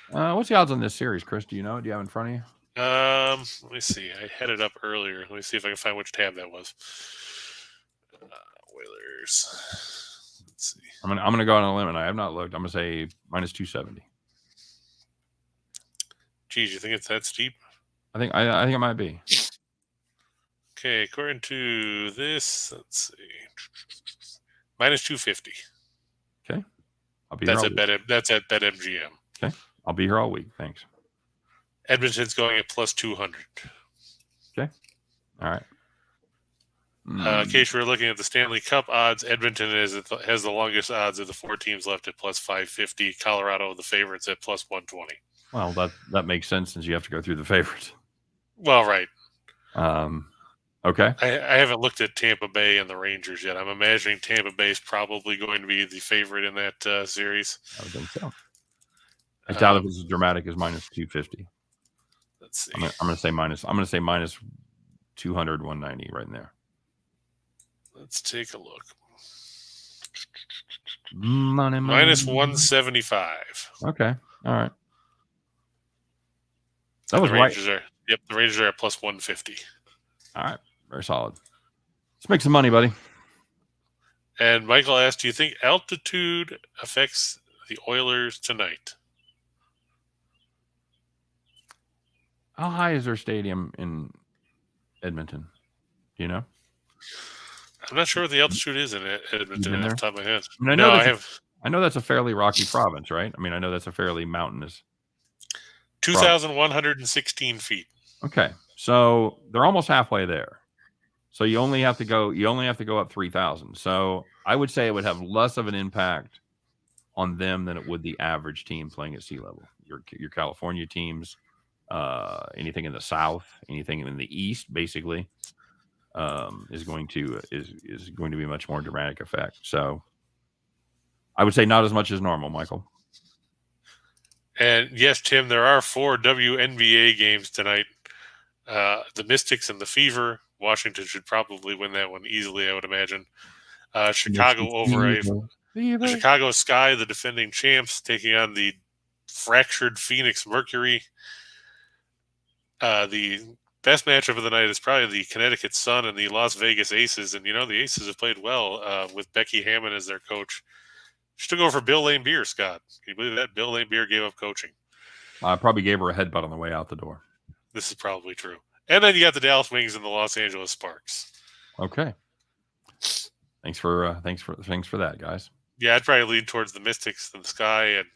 What's the odds on this series, Chris? Do you know? Do you have it in front of you? Let me see. I had it up earlier. Let me see if I can find which tab that was. Oilers. Let's see. I'm gonna go on a limit. I have not looked. I'm gonna say minus 270. Geez, you think it's that steep? I think it might be. Okay, according to this, let's see, minus 250. Okay, I'll be. That's at BetMGM. Okay, I'll be here all week. Thanks. Edmonton's going at plus 200. Okay, all right. In case we're looking at the Stanley Cup odds, Edmonton has the longest odds of the 4 teams left at plus 550. Colorado, the favorites, at plus 120. Well, that makes sense since you have to go through the favorites. Well, right. Okay. I haven't looked at Tampa Bay and the Rangers yet. I'm imagining Tampa Bay is probably going to be the favorite in that series. I would think so. I doubt if it's as dramatic as minus 250. Let's see. I'm going to say minus 200, 190 right in there. Let's take a look. Money. Minus 175. Okay. All right. That was the Rangers right. The Rangers are at plus 150. All right. Very solid. Let's make some money, buddy. And Michael asked, do you think altitude affects the Oilers tonight? How high is their stadium in Edmonton? Do you know? I'm not sure what the altitude is in Edmonton off the top of my head. I know that's a fairly rocky province, right? I mean, I know that's a fairly mountainous. 2,116 feet. Okay, so they're almost halfway there. So you only have to go up 3,000. So I would say it would have less of an impact on them than it would the average team playing at sea level. Your California teams, anything in the South, anything in the East, basically, is going to be a much more dramatic effect. So I would say not as much as normal, Michael. And yes, Tim, there are 4 WNBA games tonight. The Mystics and the Fever. Washington should probably win that one easily, I would imagine. Chicago over the Chicago Sky, the defending champs, taking on the fractured Phoenix Mercury. The best matchup of the night is probably the Connecticut Sun and the Las Vegas Aces. And, the Aces have played well with Becky Hammon as their coach. She took over Bill Laimbeer, Scott. Can you believe that? Bill Laimbeer gave up coaching. I probably gave her a headbutt on the way out the door. This is probably true. And then you got the Dallas Wings and the Los Angeles Sparks. Okay. Thanks for that, guys. Yeah, I'd probably lean towards the Mystics and the Sky and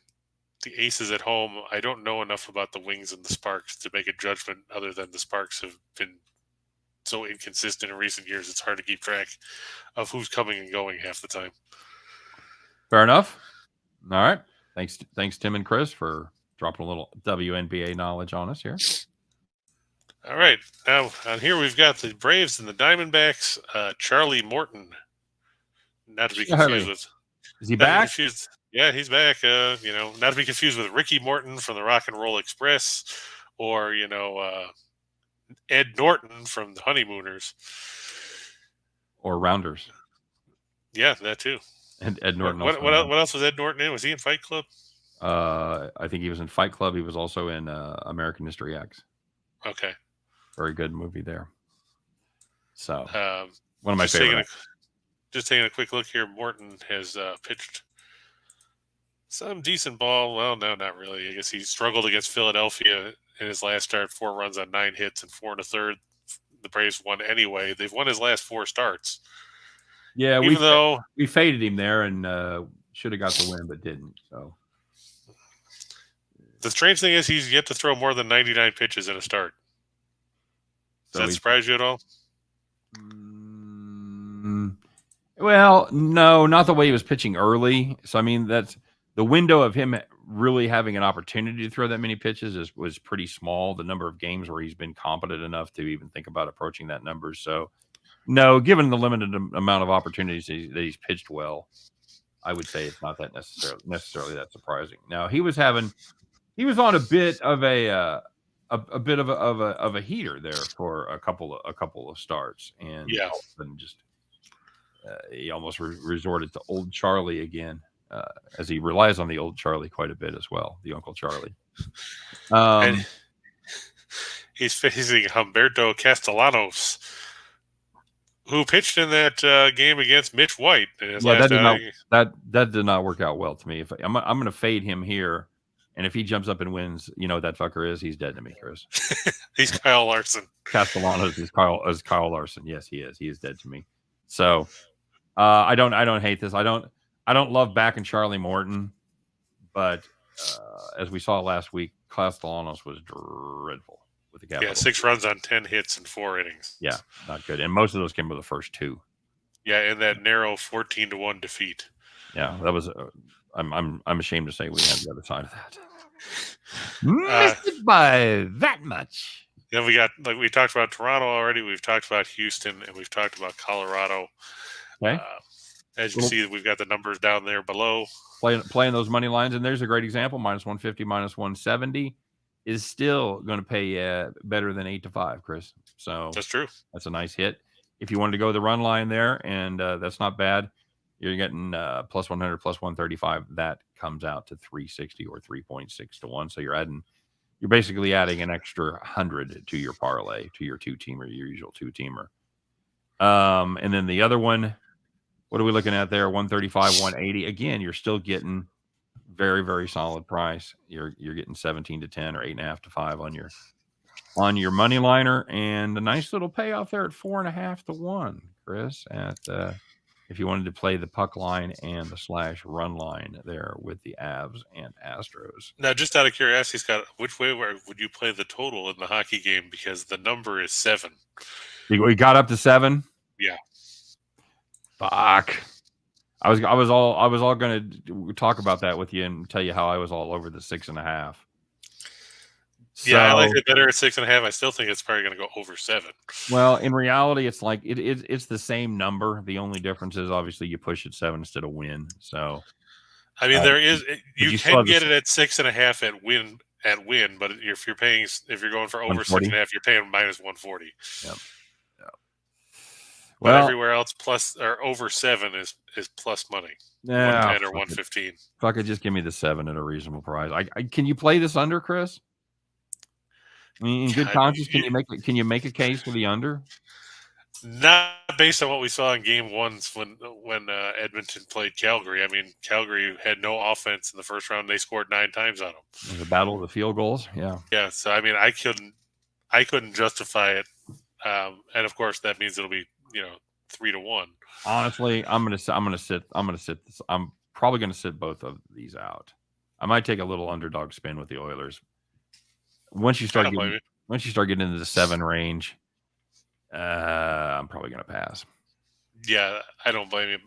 the Aces at home. I don't know enough about the Wings and the Sparks to make a judgment other than the Sparks have been so inconsistent in recent years. It's hard to keep track of who's coming and going half the time. Fair enough. All right. Thanks, Tim and Chris, for dropping a little WNBA knowledge on us here. All right. Now, on here we've got the Braves and the Diamondbacks. Charlie Morton. Not to be confused with... Is he back? Yeah, he's back. Not to be confused with Ricky Morton from the Rock and Roll Express or, Ed Norton from the Honeymooners. Or Rounders. Yeah, that too. And Ed Norton. What else was Ed Norton in? Was he in Fight Club? I think he was in Fight Club. He was also in American History X. Okay. Very good movie there. So, one of my favorite. just taking a quick look here. Morton has pitched some decent ball. Well, no, not really. I guess he struggled against Philadelphia in his last start. 4 runs on 9 hits and 4 1/3. The Braves won anyway. They've won his last 4 starts. Yeah, though we faded him there and should have got the win, but didn't. So the strange thing is he's yet to throw more than 99 pitches in a start. Does that surprise you at all? Well, no, not the way he was pitching early. So, I mean, that's the window of him really having an opportunity to throw that many pitches was pretty small. The number of games where he's been competent enough to even think about approaching that number. So, no, given the limited amount of opportunities that he's pitched well, I would say it's not that necessarily that surprising. Now, he was on a bit of a heater there for a couple of starts, and all of a sudden just he almost resorted to old Charlie again, as he relies on the old Charlie quite a bit as well, the Uncle Charlie. And he's facing Humberto Castellanos, who pitched in that game against Mitch White. That did not work out well to me. If I'm going to fade him here, and if he jumps up and wins, you know what that fucker is? He's dead to me, Chris. He's Kyle Larson. Castellanos is Kyle Larson. Yes, he is. He is dead to me. So I don't hate this. I don't love backing Charlie Morton, but as we saw last week, Castellanos was dreadful with the Capitals. Yeah, 6 runs on 10 hits in 4 innings. Yeah, not good. And most of those came with the first 2. Yeah, in that narrow 14-1 defeat. Yeah, that was. I'm ashamed to say we had the other side of that. Missed it by that much. Then we got, like we talked about Toronto already. We've talked about Houston, and we've talked about Colorado. Okay. As you see, we've got the numbers down there below. Playing those money lines, and there's a great example. -150, -170 is still going to pay better than 8-5, Chris. So that's true. That's a nice hit. If you wanted to go the run line there, and that's not bad. You're getting +100, +135. That comes out to 360 or 3.6 to 1. So you're basically adding an extra 100 to your parlay, to your 2-teamer, your usual 2-teamer. And then the other one, what are we looking at there? 135, 180. Again, you're still getting very, very solid price. You're getting 17 to 10 or 8.5 to 5 on your money liner, and a nice little payoff there at 4.5 to 1, Chris, at if you wanted to play the puck line and the / run line there with the Avs and Astros. Now, just out of curiosity, Scott, which way would you play the total in the hockey game? Because the number is 7. We got up to 7. Yeah. Fuck. I was all going to talk about that with you and tell you how I was all over the 6.5. So, yeah, I like it better at 6.5. I still think it's probably going to go over 7. Well, in reality, it's like it's the same number. The only difference is obviously you push it 7 instead of win. So, I mean, you can get it at 6.5 at win, but if you're going for over 6.5, you're paying -140. Yep. Well, everywhere else plus or over 7 is plus money. Yeah, 110 or 115. Fuck it, just give me the 7 at a reasonable price. Can you play this under, Chris? I mean, in good conscience, can you make a case for the under? Not based on what we saw in Game 1 when Edmonton played Calgary. I mean, Calgary had no offense in the first round. They scored 9 times on them. It was a battle of the field goals. Yeah. Yeah. So I mean, I couldn't justify it, and of course that means it'll be 3 to 1. Honestly, I'm gonna sit this. I'm probably gonna sit both of these out. I might take a little underdog spin with the Oilers. Once you start getting into the 7 range, I'm probably going to pass. Yeah, I don't blame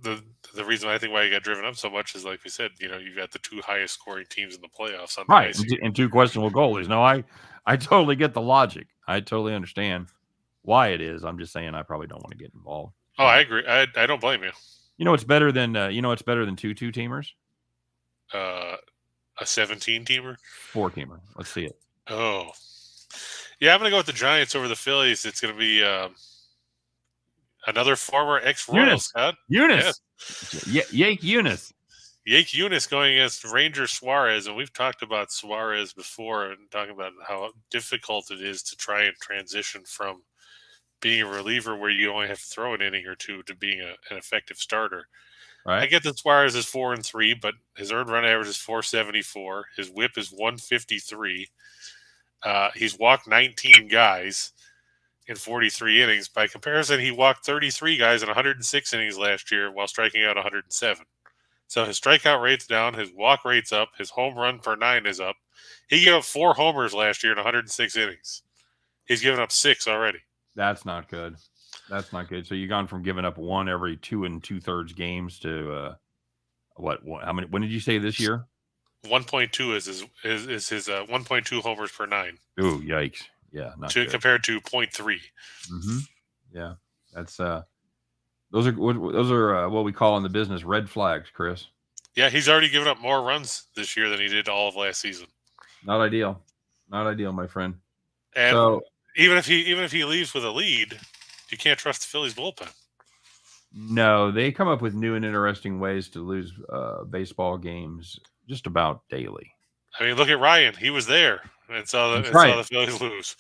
you. The reason I think why you got driven up so much is, like we said, you've got the 2 highest scoring teams in the playoffs on the right, and 2 questionable goalies. No, I totally get the logic. I totally understand why it is. I'm just saying I probably don't want to get involved. Oh, I agree. I don't blame you. You know what's better than 2 2-teamers? A 17-teamer, 4-teamer. Let's see it. Oh, yeah, I'm going to go with the Giants over the Phillies. It's going to be another former ex-Royal, Scott. Yake Unis. Jake Unis going against Ranger Suarez, and we've talked about Suarez before and talking about how difficult it is to try and transition from being a reliever where you only have to throw an inning or two to being an effective starter. Right. I get that Suarez is 4-3, but his earned run average is 474. His WHIP is 153. He's walked 19 guys in 43 innings. By comparison, he walked 33 guys in 106 innings last year while striking out 107. So his strikeout rate's down, his walk rate's up, his home run per 9 is up. He gave up 4 homers last year in 106 innings. He's given up 6 already. That's not good. That's not good. So you've gone from giving up 1 every 2 2/3 games to what? How many? When did you say this year? 1.2 is his 1.2 homers per 9. Ooh, yikes! Yeah, not good. Compared to 0.3. Mm-hmm. Yeah, that's those are what we call in the business red flags, Chris. Yeah, he's already given up more runs this year than he did all of last season. Not ideal, my friend. And so even if he leaves with a lead, you can't trust the Phillies bullpen. No, they come up with new and interesting ways to lose baseball games just about daily. I mean, look at Ryan. He was there and saw the Phillies lose.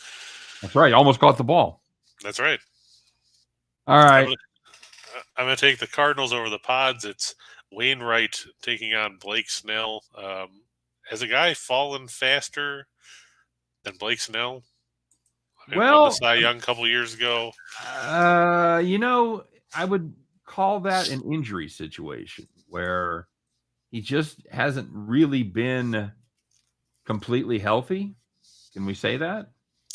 That's right. Almost caught the ball. That's right. All right. I'm going to take the Cardinals over the Pods. It's Wainwright taking on Blake Snell. Has a guy fallen faster than Blake Snell? Well, the Cy Young a couple years ago. I would call that an injury situation where he just hasn't really been completely healthy. Can we say that?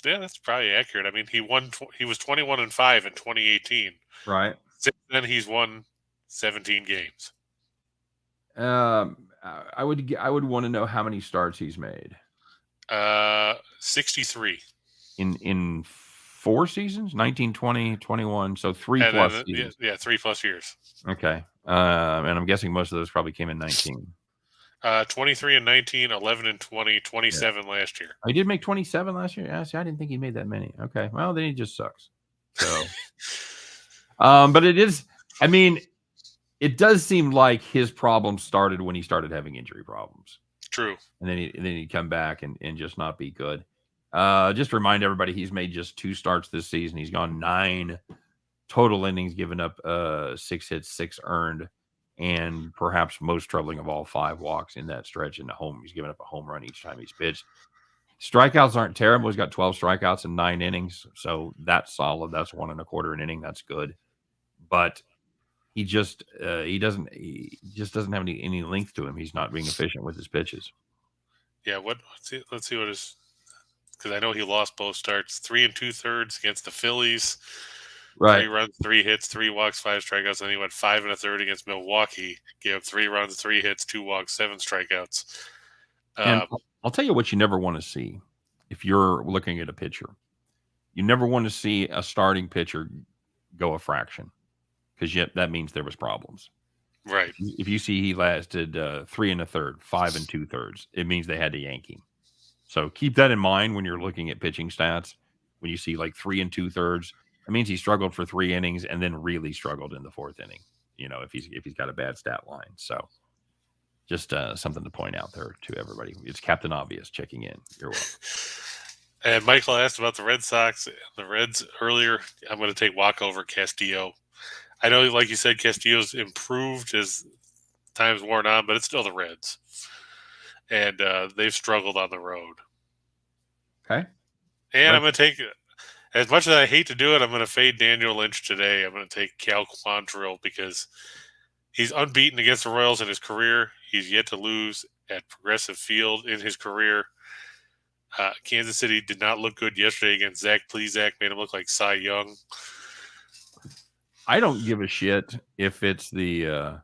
Yeah, that's probably accurate. I mean, he was 21-5 in 2018. Right. Since then, he's won 17 games. I would want to know how many starts he's made. 63. In 4 seasons, 19, 20, 21, so 3+ seasons. Yeah, 3+ years. Okay. And I'm guessing most of those probably came in 19. 23 and 19, 11 and 20, 27 last year. Oh, he did make 27 last year? Yeah, see, I didn't think he made that many. Okay. Well, then he just sucks. So, but it is, I mean, it does seem like his problems started when he started having injury problems. True. And then he'd come back and just not be good. Just to remind everybody, he's made just 2 starts this season. He's gone 9 total innings, given up 6 hits, 6 earned, and perhaps most troubling of all, 5 walks in that stretch in the home. He's given up a home run each time he's pitched. Strikeouts aren't terrible. He's got 12 strikeouts in 9 innings, so that's solid. That's 1 1/4 an inning. That's good. But he just doesn't have any length to him. He's not being efficient with his pitches. Yeah, let's see what his, because I know he lost both starts. 3 2/3 against the Phillies. Right. 3 runs, 3 hits, 3 walks, 5 strikeouts. And then he went 5 1/3 against Milwaukee. Gave up 3 runs, 3 hits, 2 walks, 7 strikeouts. And I'll tell you what you never want to see if you're looking at a pitcher. You never want to see a starting pitcher go a fraction, because that means there was problems. Right. If you see he lasted 3 1/3, 5 2/3, it means they had to yank him. So keep that in mind when you're looking at pitching stats. When you see like 3 2/3, it means he struggled for 3 innings and then really struggled in the 4th inning. If he's got a bad stat line. So just something to point out there to everybody. It's Captain Obvious checking in. You're welcome. And Michael asked about the Red Sox, the Reds earlier. I'm going to take walk over Castillo. I know, like you said, Castillo's improved as time's worn on, but it's still the Reds. And they've struggled on the road. Okay. And I'm going to take, as much as I hate to do it, I'm going to fade Daniel Lynch today. I'm going to take Cal Quantrill because he's unbeaten against the Royals in his career. He's yet to lose at Progressive Field in his career. Kansas City did not look good yesterday against Zach Plesac. Made him look like Cy Young. I don't give a shit if it's the,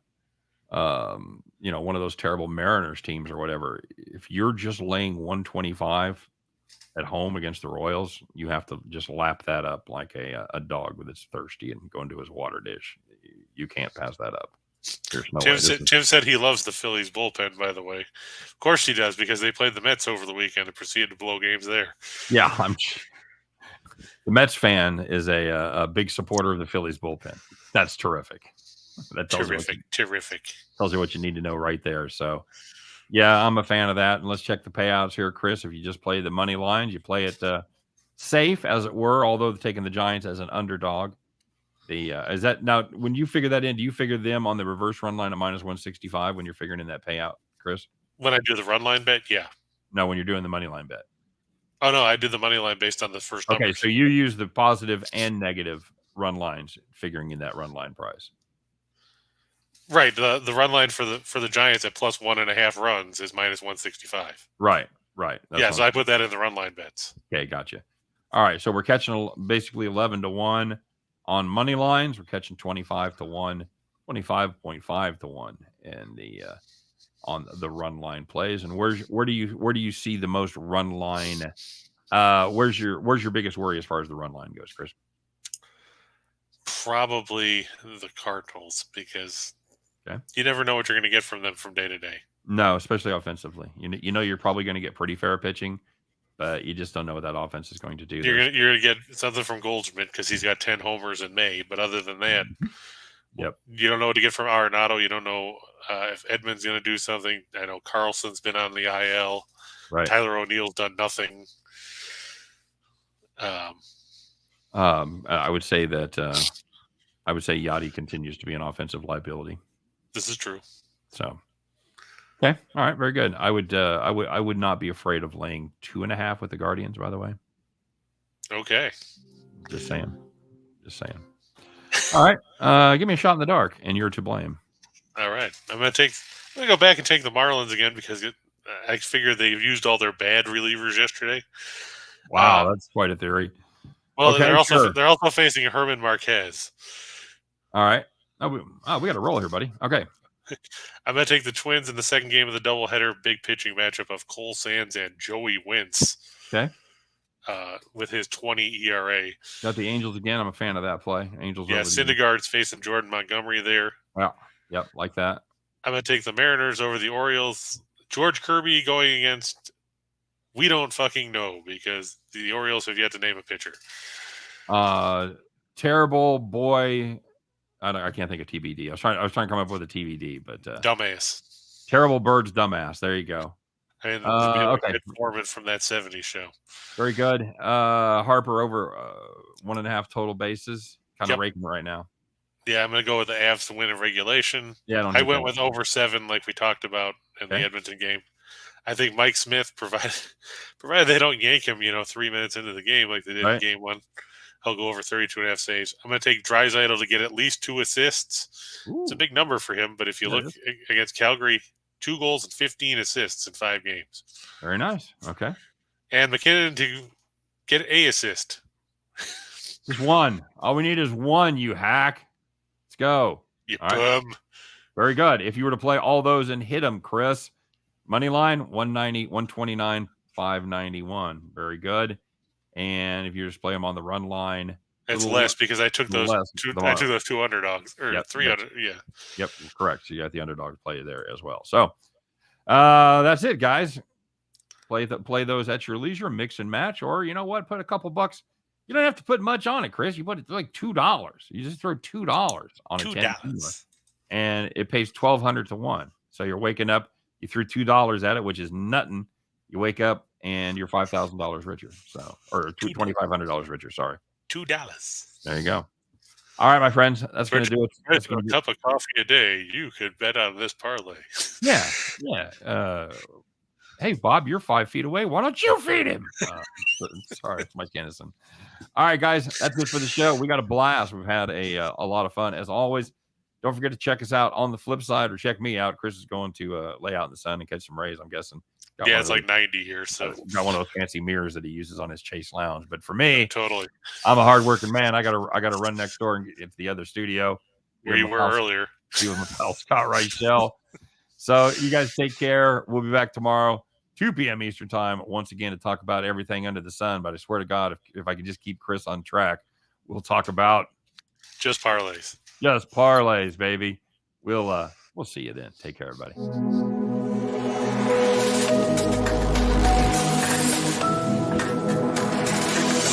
one of those terrible Mariners teams or whatever. If you're just laying 125 at home against the Royals, you have to just lap that up like a dog with its thirsty and go into his water dish. You can't pass that up. There's no way. Tim said he loves the Phillies bullpen, by the way. Of course he does, because they played the Mets over the weekend and proceeded to blow games there. Yeah, the Mets fan is a big supporter of the Phillies bullpen. That's terrific. That terrific. Tells you what you need to know right there. So, yeah, I'm a fan of that. And let's check the payouts here, Chris. If you just play the money lines, you play at safe, as it were, although taking the Giants as an underdog. Is that now when you figure that in? Do you figure them on the reverse run line at -165 when you're figuring in that payout, Chris? When I do the run line bet, yeah. No, when you're doing the money line bet. Oh no, I did the money line based on the first numbers. Okay, so you use the positive and negative run lines, figuring in that run line price. Right. The run line for the Giants at +1.5 runs is -165. Right. That's so I put that in the run line bets. Okay, gotcha. All right, so we're catching basically 11-1 on money lines. We're catching 25-1, 25.5-1 in the on the run line plays. And where do you see the most run line? Where's your biggest worry as far as the run line goes, Chris? Probably the Cardinals, because you never know what you're going to get from them from day to day. No, especially offensively. You know you're probably going to get pretty fair pitching, but you just don't know what that offense is going to do. You're going to get something from Goldschmidt because he's got 10 homers in May. But other than that, you don't know what to get from Arenado. You don't know if Edman's going to do something. I know Carlson's been on the IL. Right. Tyler O'Neill's done nothing. I would say that Yachty continues to be an offensive liability. This is true. So, okay, all right, very good. I would not be afraid of laying 2.5 with the Guardians. By the way. Okay. Just saying. All right, give me a shot in the dark, and you're to blame. All right, I'm gonna go back and take the Marlins again because I figure they've used all their bad relievers yesterday. Wow, that's quite a theory. Well, okay, they're also facing Herman Marquez. All right. We got a roll here, buddy. Okay. I'm going to take the Twins in the second game of the doubleheader big pitching matchup of Cole Sands and Joey Wentz. Okay. With his 20 ERA. Got the Angels again. I'm a fan of that play. Angels. Yeah, Syndergaard's facing Jordan Montgomery there. Well, yep, like that. I'm going to take the Mariners over the Orioles. George Kirby going against we don't fucking know because the Orioles have yet to name a pitcher. Terrible boy. I can't think of TBD. I was trying to come up with a TBD, but dumbass. Terrible Bird's dumbass. There you go. And okay. Foreman from that 70s show. Very good. Harper over 1.5 total bases. Kind of raking right now. Yeah, I'm going to go with the Avs to win in regulation. Yeah, I went with over 7 like we talked about in the Edmonton game. I think Mike Smith, provided they don't yank him, 3 minutes into the game like they did in game 1, he'll go over 32.5 saves. I'm going to take Draisaitl to get at least 2 assists. Ooh. It's a big number for him, but if you look against Calgary, 2 goals and 15 assists in 5 games. Very nice. Okay. And McKinnon to get a assist. Just 1. All we need is 1, you hack. Let's go. You bum. Right. Very good. If you were to play all those and hit them, Chris, money line 190, 129, 591. Very good. And if you just play them on the run line, it's less because I took those I took those 2 underdogs or 300. Yeah. Yep. Correct. So you got the underdog play there as well. So that's it, guys. Play those at your leisure, mix and match, or you know what? Put a couple bucks. You don't have to put much on it, Chris. You put it like $2. You just throw $2 on a $10, and it pays 1,200 to 1. So you're waking up. You threw $2 at it, which is nothing. You wake up and you're $5,000 richer. So, or $2,500 richer. Sorry, $2. There you go. All right, my friends, that's going to do it. That's a cup of coffee a day. You could bet on this parlay. Yeah. Hey, Bob, you're 5 feet away. Why don't you feed him? Sorry, it's Mike Kennison. All right, guys, that's it for the show. We got a blast. We've had a lot of fun. As always, don't forget to check us out on the flip side or check me out. Chris is going to lay out in the sun and catch some rays, I'm guessing. It's like 90 here. So got one of those fancy mirrors that he uses on his Chase Lounge. But for me, totally, I'm a hardworking man. I gotta run next door and get to the other studio where you were earlier. Be with my pal Scott Reichel. So you guys take care. We'll be back tomorrow, 2 p.m. Eastern time, once again to talk about everything under the sun. But I swear to God, if I could just keep Chris on track, we'll talk about just parlays. Just parlays, baby. We'll see you then. Take care, everybody.